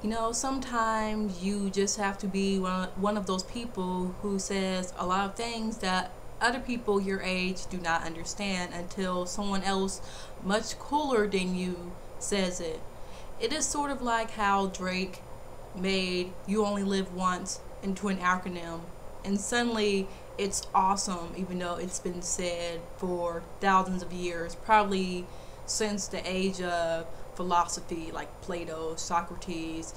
You know, sometimes you just have to be one of those people who says a lot of things that other people your age do not understand until someone else much cooler than you says it. It is sort of like how Drake made You Only Live Once into an acronym, and suddenly it's awesome, even though it's been said for thousands of years, probably since the age of philosophy like Plato, Socrates,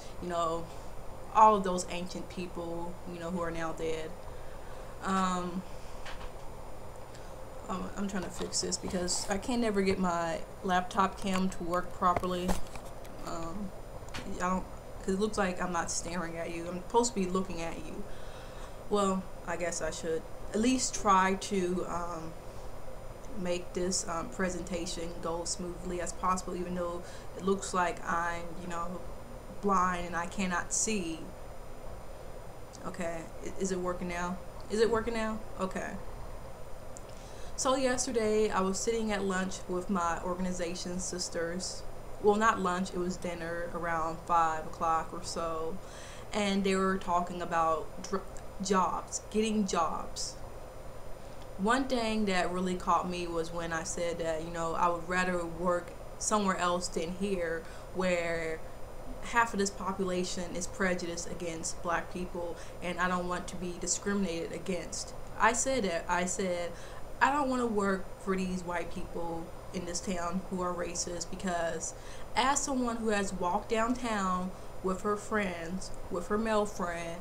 all of those ancient people, who are now dead. Um, I'm trying to fix this because I can't ever get my laptop cam to work properly. Um, I don't, because it looks like I'm not staring at you. I'm supposed to be looking at you. Well, I guess I should at least try to make this presentation go smoothly as possible, even though it looks like I'm, blind and I cannot see. Okay, is it working now? Is it working now? Okay. So yesterday I was sitting at lunch with my organization sisters. Well, not lunch, it was dinner around 5 o'clock or so. And they were talking about jobs, getting jobs. One thing that really caught me was when I said that, I would rather work somewhere else than here, where half of this population is prejudiced against black people and I don't want to be discriminated against. I said that. I said, I don't want to work for these white people in this town who are racist, because as someone who has walked downtown with her friends, with her male friend,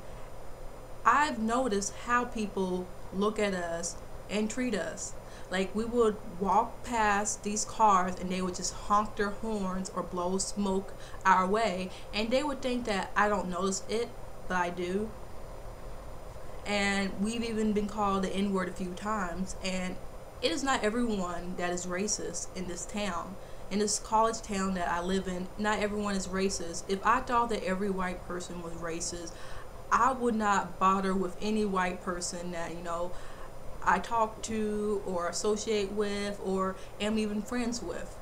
I've noticed how people look at us and treat us. Like, we would walk past these cars and they would just honk their horns or blow smoke our way, and they would think that I don't notice it, but I do. And we've even been called the N-word a few times, and it is not everyone that is racist in this town. In this college town that I live in, not everyone is racist. If I thought that every white person was racist, I would not bother with any white person that, I talk to or associate with or am even friends with.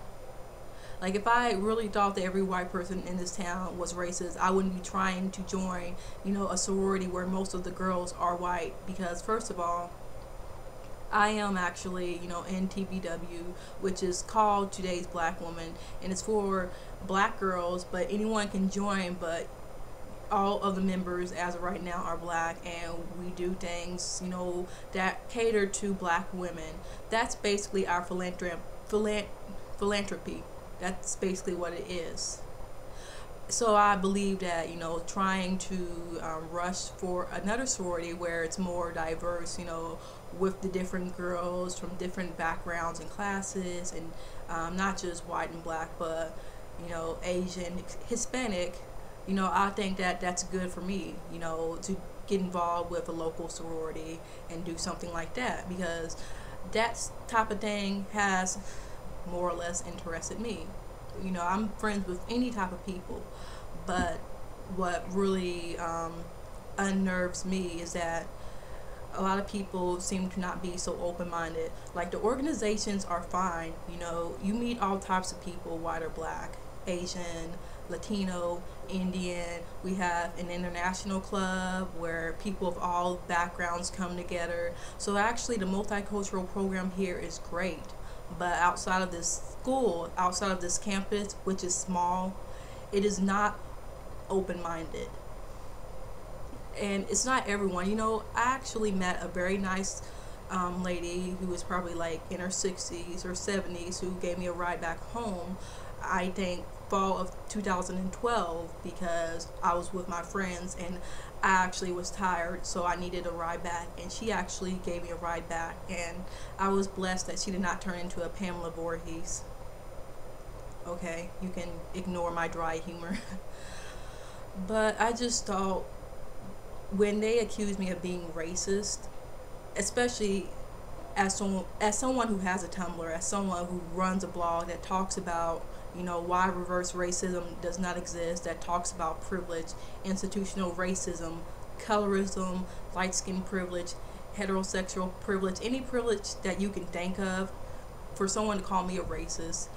Like, if I really thought that every white person in this town was racist, I wouldn't be trying to join, a sorority where most of the girls are white. Because first of all, I am actually, in TBW, which is called Today's Black Woman, and it's for black girls, but anyone can join, but all of the members as of right now are black, and we do things, that cater to black women. That's basically our philanthropy. That's basically what it is. So I believe that, trying to rush for another sorority where it's more diverse, with the different girls from different backgrounds and classes, and not just white and black, but, Asian, Hispanic, I think that that's good for me, to get involved with a local sorority and do something like that, because that type of thing has more or less interested me. I'm friends with any type of people, but what really unnerves me is that a lot of people seem to not be so open-minded. Like, the organizations are fine, you meet all types of people, white or black, Asian, Latino, Indian. We have an international club where people of all backgrounds come together. So actually the multicultural program here is great. But outside of this school, outside of this campus, which is small, it is not open-minded. And it's not everyone. I actually met a very nice lady who was probably like in her 60s or 70s, who gave me a ride back home, I think fall of 2012, because I was with my friends and I actually was tired, so I needed a ride back, and she actually gave me a ride back, and I was blessed that she did not turn into a Pamela Voorhees. Okay, you can ignore my dry humor. But I just thought, when they accused me of being racist, especially as someone who has a Tumblr, as someone who runs a blog that talks about, why reverse racism does not exist, that talks about privilege, institutional racism, colorism, light skin privilege, heterosexual privilege, any privilege that you can think of, for someone to call me a racist,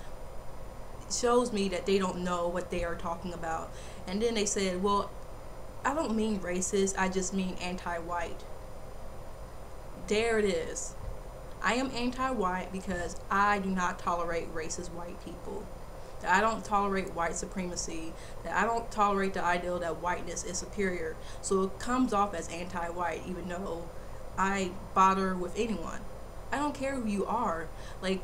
shows me that they don't know what they are talking about. And then they said, well, I don't mean racist, I just mean anti-white. There it is. I am anti-white because I do not tolerate racist white people. That I don't tolerate white supremacy. That I don't tolerate the ideal that whiteness is superior. So it comes off as anti-white even though I bother with anyone. I don't care who you are. Like,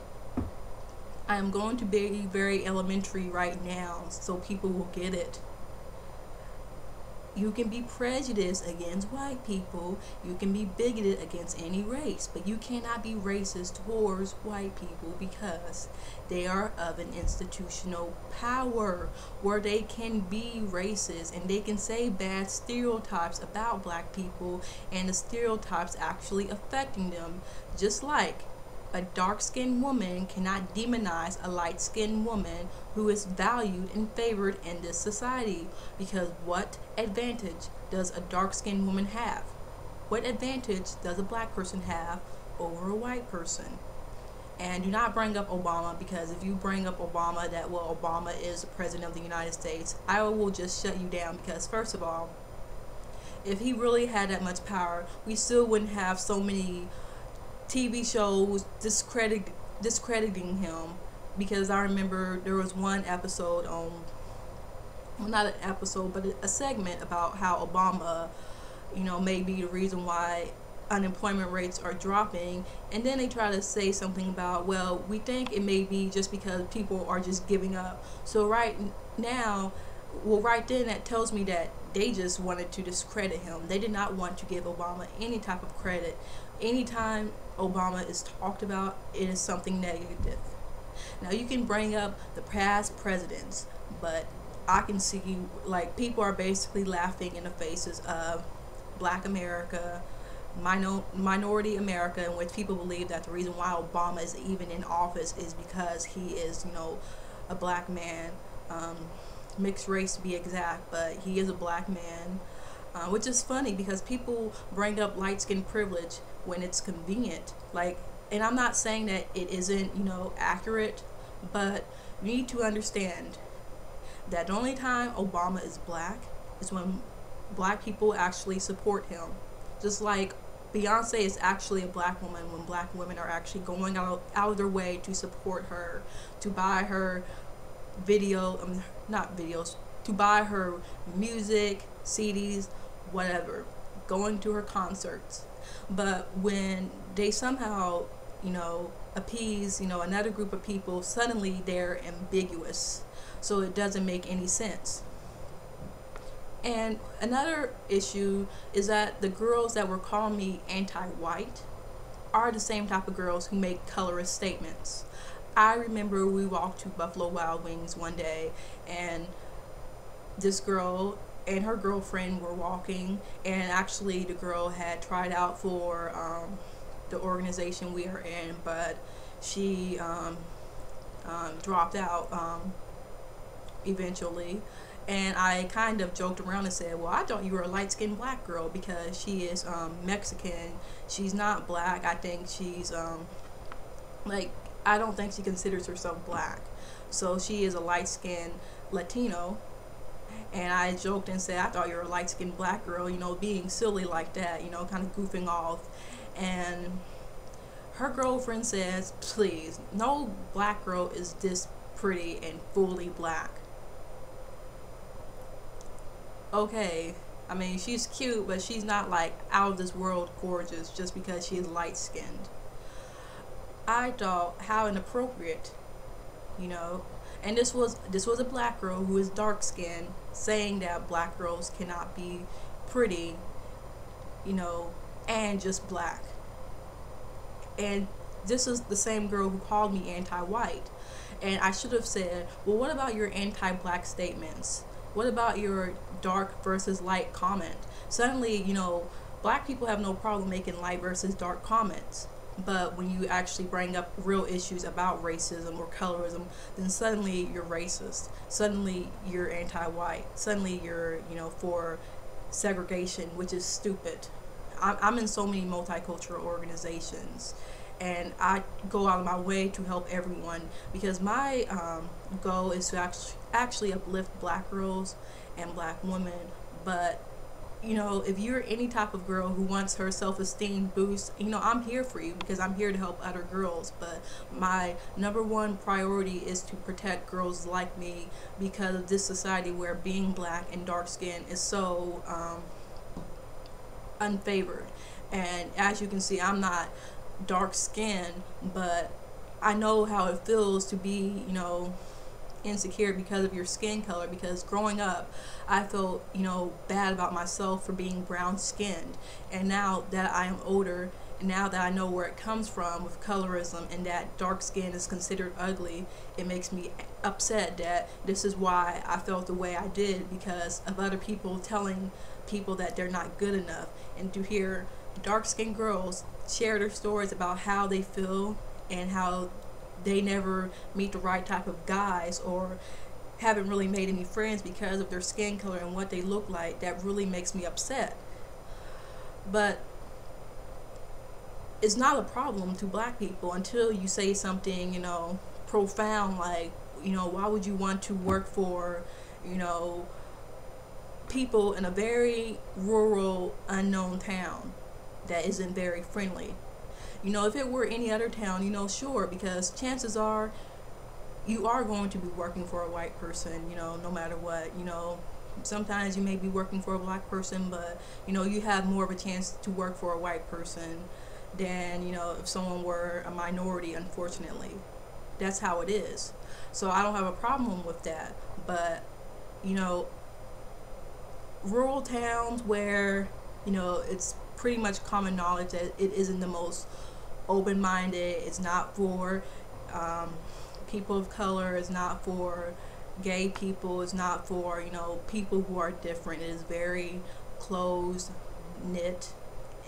I am going to be very elementary right now so people will get it. You can be prejudiced against white people, you can be bigoted against any race, but you cannot be racist towards white people because they are of an institutional power where they can be racist and they can say bad stereotypes about black people and the stereotypes actually affecting them. Just like a dark-skinned woman cannot demonize a light-skinned woman who is valued and favored in this society, because what advantage does a dark-skinned woman have? What advantage does a black person have over a white person? And do not bring up Obama, because if you bring up Obama that, well, Obama is the president of the United States, I will just shut you down, because first of all, if he really had that much power, we still wouldn't have so many TV shows discrediting him, because I remember there was one episode on, well, not an episode, but a segment about how Obama, may be the reason why unemployment rates are dropping, and then they try to say something about, well, we think it may be just because people are just giving up. So right now, right then, that tells me that they just wanted to discredit him. They did not want to give Obama any type of credit. Anytime Obama is talked about, it is something negative. Now, you can bring up the past presidents, but I can see, like, people are basically laughing in the faces of Black America, minority America, in which people believe that the reason why Obama is even in office is because he is, a black man, mixed race to be exact, but he is a black man. Which is funny because people bring up light skin privilege when it's convenient. Like, and I'm not saying that it isn't, accurate, but you need to understand that the only time Obama is black is when black people actually support him. Just like Beyonce is actually a black woman when black women are actually going out of their way to support her, to buy her to buy her music, CDs, whatever, going to her concerts. But when they somehow, appease, another group of people, suddenly they're ambiguous. So it doesn't make any sense. And another issue is that the girls that were calling me anti-white are the same type of girls who make colorist statements. I remember we walked to Buffalo Wild Wings one day, and this girl and her girlfriend were walking, and actually the girl had tried out for the organization we are in, but she dropped out eventually. And I kind of joked around and said, well, I thought you were a light-skinned black girl, because she is Mexican. She's not black. I think she's I don't think she considers herself black. So she is a light-skinned Latino. And I joked and said, I thought you were a light-skinned black girl, being silly like that, kind of goofing off. And her girlfriend says, please, no black girl is this pretty and fully black. Okay, I mean, she's cute, but she's not like out of this world gorgeous just because she is light-skinned. I thought, how inappropriate, and this was a black girl who is dark-skinned saying that black girls cannot be pretty, and just black. And this is the same girl who called me anti-white. And I should have said, well, what about your anti-black statements? What about your dark versus light comment? Suddenly, black people have no problem making light versus dark comments. But when you actually bring up real issues about racism or colorism, then suddenly you're racist. Suddenly you're anti-white. Suddenly you're, for segregation, which is stupid. I'm in so many multicultural organizations, and I go out of my way to help everyone, because my goal is to actually uplift black girls and black women. But you know, if you're any type of girl who wants her self-esteem boost, you know, I'm here for you, because I'm here to help other girls. But my number one priority is to protect girls like me, because of this society where being black and dark skinned is so unfavored. And as you can see, I'm not dark skinned, but I know how it feels to be, you know, insecure because of your skin color. Because growing up, I felt, you know, bad about myself for being brown skinned. And now that I am older, and now that I know where it comes from with colorism, and that dark skin is considered ugly, it makes me upset that this is why I felt the way I did, because of other people telling people that they're not good enough. And to hear dark skinned girls share their stories about how they feel, and how they never meet the right type of guys, or haven't really made any friends because of their skin color and what they look like, that really makes me upset. But it's not a problem to black people until you say something, you know, profound, like, you know, why would you want to work for, you know, people in a very rural, unknown town that isn't very friendly? You know, if it were any other town, you know, sure, because chances are you are going to be working for a white person, you know, no matter what. You know, sometimes you may be working for a black person, but, you know, you have more of a chance to work for a white person than, you know, if someone were a minority, unfortunately. That's how it is. So I don't have a problem with that. But, you know, rural towns where, you know, it's pretty much common knowledge that it isn't the most open-minded, it's not for people of color, it's not for gay people, it's not for, you know, people who are different. It is very closed knit,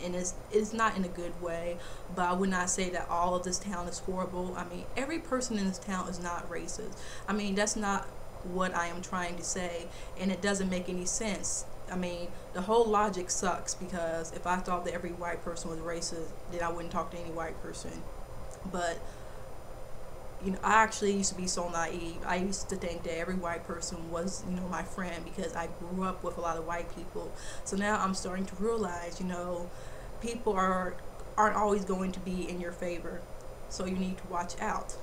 and it's not in a good way. But I would not say that all of this town is horrible. I mean, every person in this town is not racist. I mean, that's not what I am trying to say, and it doesn't make any sense. I mean, the whole logic sucks, because if I thought that every white person was racist, then I wouldn't talk to any white person. But, you know, I actually used to be so naive. I used to think that every white person was, you know, my friend, because I grew up with a lot of white people. So now I'm starting to realize, you know, people aren't always going to be in your favor. So you need to watch out.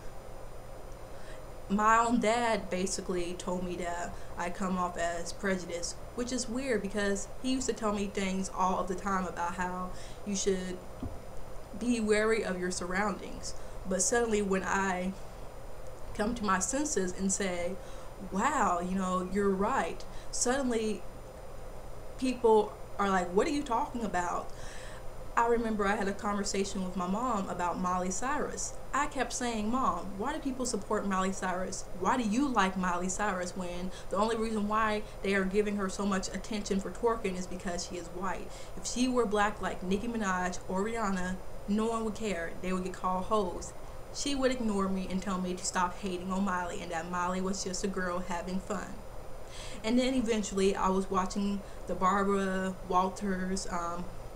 My own dad basically told me that I come off as prejudiced, which is weird, because he used to tell me things all of the time about how you should be wary of your surroundings. But suddenly when I come to my senses and say, wow, you know, you're right, suddenly people are like, what are you talking about? I remember I had a conversation with my mom about Miley Cyrus. I kept saying, Mom, why do people support Miley Cyrus? Why do you like Miley Cyrus, when the only reason why they are giving her so much attention for twerking is because she is white? If she were black like Nicki Minaj or Rihanna, no one would care. They would get called hoes. She would ignore me and tell me to stop hating on Miley, and that Miley was just a girl having fun. And then eventually I was watching the Barbara Walters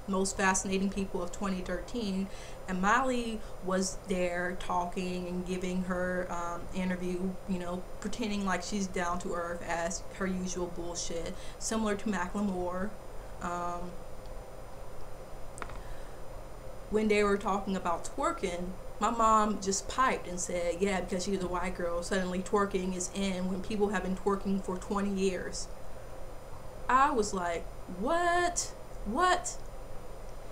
Most Fascinating People of 2013, and Miley was there talking and giving her interview, you know, pretending like she's down to earth as her usual bullshit, similar to Macklemore. When they were talking about twerking, my mom just piped and said, yeah, because she's a white girl, suddenly twerking is in when people have been twerking for 20 years. I was like, what? What?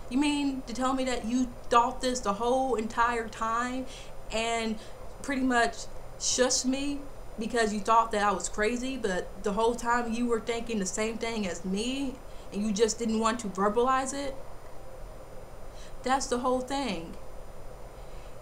You mean to tell me that you thought this the whole entire time and pretty much shushed me because you thought that I was crazy, but the whole time you were thinking the same thing as me and you just didn't want to verbalize it? That's the whole thing.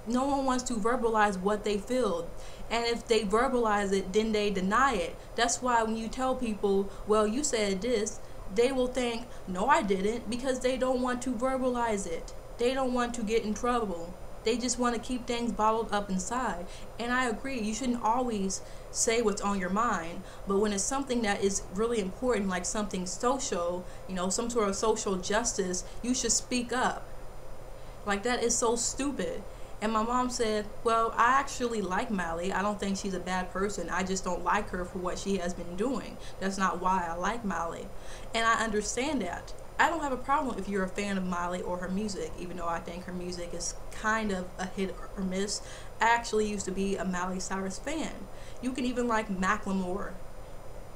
No one wants to verbalize what they feel. And if they verbalize it, then they deny it. That's why when you tell people, well, you said this, they will think, no, I didn't, because they don't want to verbalize it. They don't want to get in trouble. They just want to keep things bottled up inside. And I agree, you shouldn't always say what's on your mind. But when it's something that is really important, like something social, you know, some sort of social justice, you should speak up. Like, that is so stupid. And my mom said, well, I actually like Miley. I don't think she's a bad person. I just don't like her for what she has been doing. That's not why I like Miley. And I understand that. I don't have a problem if you're a fan of Miley or her music, even though I think her music is kind of a hit or miss. I actually used to be a Miley Cyrus fan. You can even like Macklemore.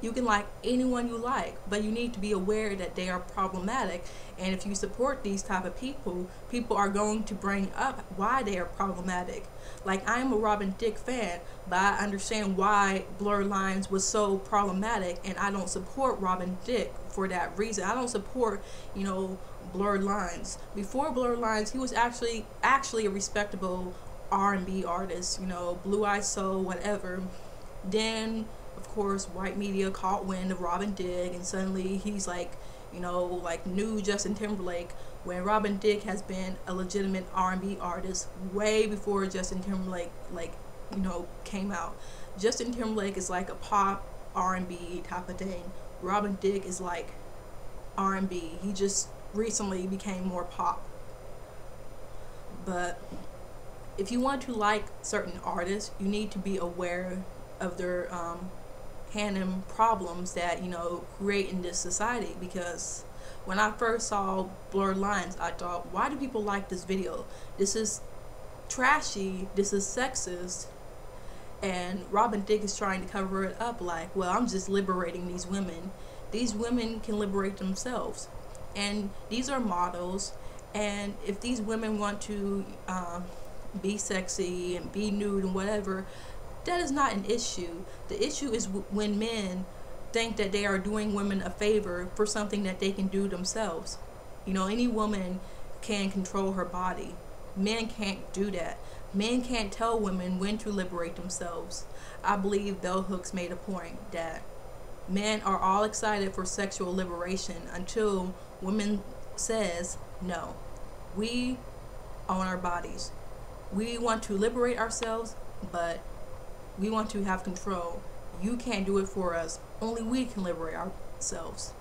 You can like anyone you like, but you need to be aware that they are problematic. And if you support these type of people, people are going to bring up why they are problematic. Like, I am a Robin Thicke fan, but I understand why Blurred Lines was so problematic, and I don't support Robin Thicke for that reason. I don't support, Blurred Lines. Before Blurred Lines, he was actually a respectable R&B artist, Blue Eye Soul, whatever. Then, of course, white media caught wind of Robin Thicke, and suddenly he's like, like new Justin Timberlake, when Robin Thicke has been a legitimate R&B artist way before Justin Timberlake, came out. Justin Timberlake is like a pop R&B type of thing. Robin Thicke is like R&B. He just recently became more pop. But if you want to like certain artists, you need to be aware of their handling problems that create in this society. Because when I first saw Blurred Lines, I thought, why do people like this video? This is trashy, this is sexist. And Robin Thicke is trying to cover it up like, well, I'm just liberating these women. These women can liberate themselves, and these are models. And if these women want to be sexy and be nude and whatever, that is not an issue. The issue is when men think that they are doing women a favor for something that they can do themselves. Any woman can control her body. Men can't do that. Men can't tell women when to liberate themselves. I believe Bell Hooks made a point that men are all excited for sexual liberation until women says, no, we own our bodies. We want to liberate ourselves, but we want to have control. You can't do it for us. Only we can liberate ourselves.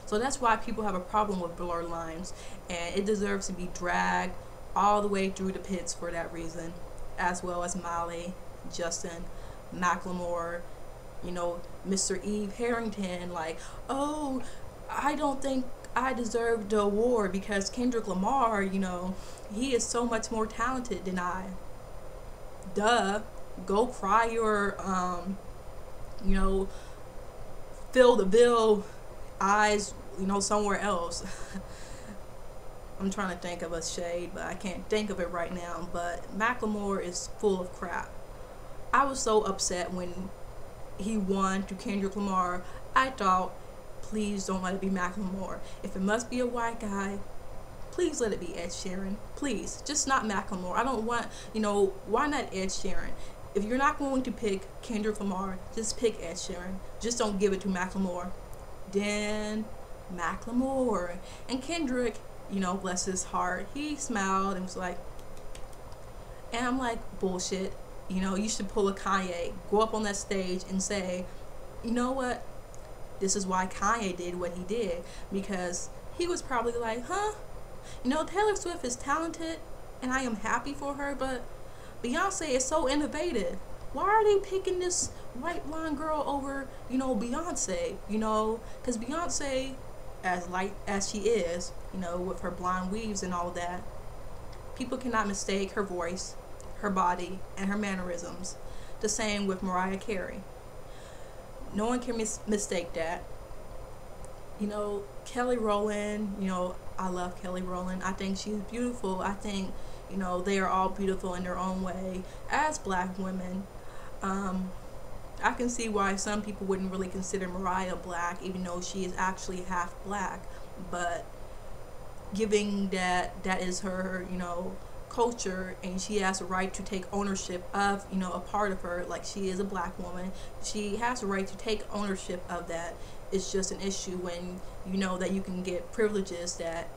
So that's why people have a problem with Blurred Lines, and it deserves to be dragged all the way through the pits for that reason, as well as Miley, Justin, Macklemore, Mr. Eve Harrington. Like, oh, I don't think I deserve the award because Kendrick Lamar, he is so much more talented than I. Duh. Go cry your, fill the bill eyes, somewhere else. I'm trying to think of a shade, but I can't think of it right now. But Macklemore is full of crap. I was so upset when he won to Kendrick Lamar. I thought, please don't let it be Macklemore. If it must be a white guy, please let it be Ed Sheeran. Please, just not Macklemore. I don't want, why not Ed Sheeran? If you're not going to pick Kendrick Lamar, just pick Ed Sheeran. Just don't give it to Macklemore. Then Macklemore. And Kendrick, bless his heart, he smiled and was like, and I'm like, bullshit. You should pull a Kanye. Go up on that stage and say, you know what? This is why Kanye did what he did. Because he was probably like, huh? Taylor Swift is talented and I am happy for her, but Beyonce is so innovative. Why are they picking this white blonde girl over, Beyonce? Because Beyonce, as light as she is, with her blonde weaves and all that, people cannot mistake her voice, her body, and her mannerisms. The same with Mariah Carey. No one can mistake that. Kelly Rowland, I love Kelly Rowland. I think she's beautiful. I think, they are all beautiful in their own way as black women. I can see why some people wouldn't really consider Mariah black, even though she is actually half black. But giving that is her, culture, and she has a right to take ownership of, a part of her, like she is a black woman. She has a right to take ownership of that. It's just an issue when that you can get privileges that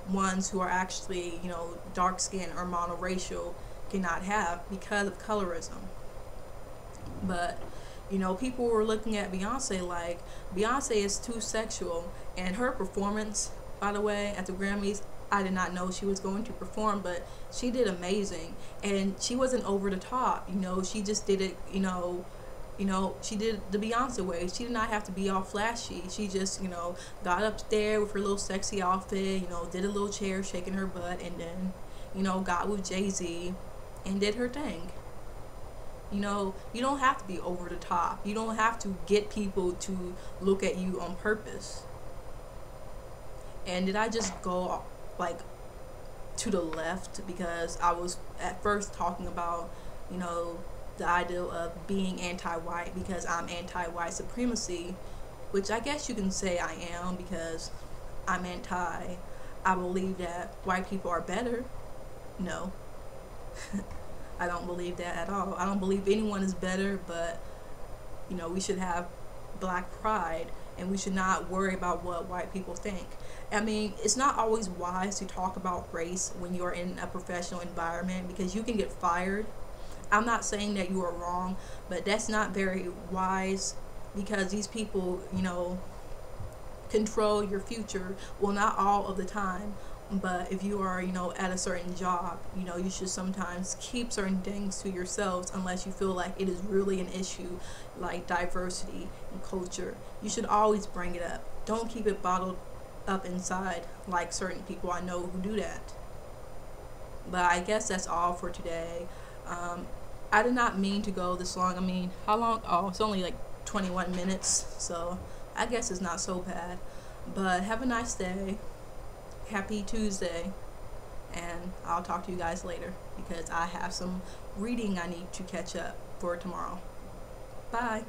ones who are actually, dark skinned or monoracial cannot have because of colorism. But people were looking at Beyonce like Beyonce is too sexual, and her performance, by the way, at the Grammys, I did not know she was going to perform, but she did amazing, and she wasn't over the top. She just did it. She did the Beyonce way. She did not have to be all flashy. She just, got up there with her little sexy outfit. Did a little chair shaking her butt, and then, got with Jay-Z, and did her thing. You don't have to be over the top. You don't have to get people to look at you on purpose. And did I just go like to the left because I was at first talking about, the ideal of being anti-white because I'm anti-white supremacy, which I guess you can say I am because I believe that white people are better. No. I don't believe that at all. I don't believe anyone is better, but we should have black pride, and we should not worry about what white people think. I mean, it's not always wise to talk about race when you're in a professional environment because you can get fired. I'm not saying that you are wrong, but that's not very wise because these people, control your future. Well, not all of the time, but if you are, at a certain job, you should sometimes keep certain things to yourselves unless you feel like it is really an issue, like diversity and culture. You should always bring it up. Don't keep it bottled up inside like certain people I know who do that. But I guess that's all for today. I did not mean to go this long. I mean, how long? Oh, it's only like 21 minutes, so I guess it's not so bad. But have a nice day. Happy Tuesday, and I'll talk to you guys later because I have some reading I need to catch up for tomorrow. Bye.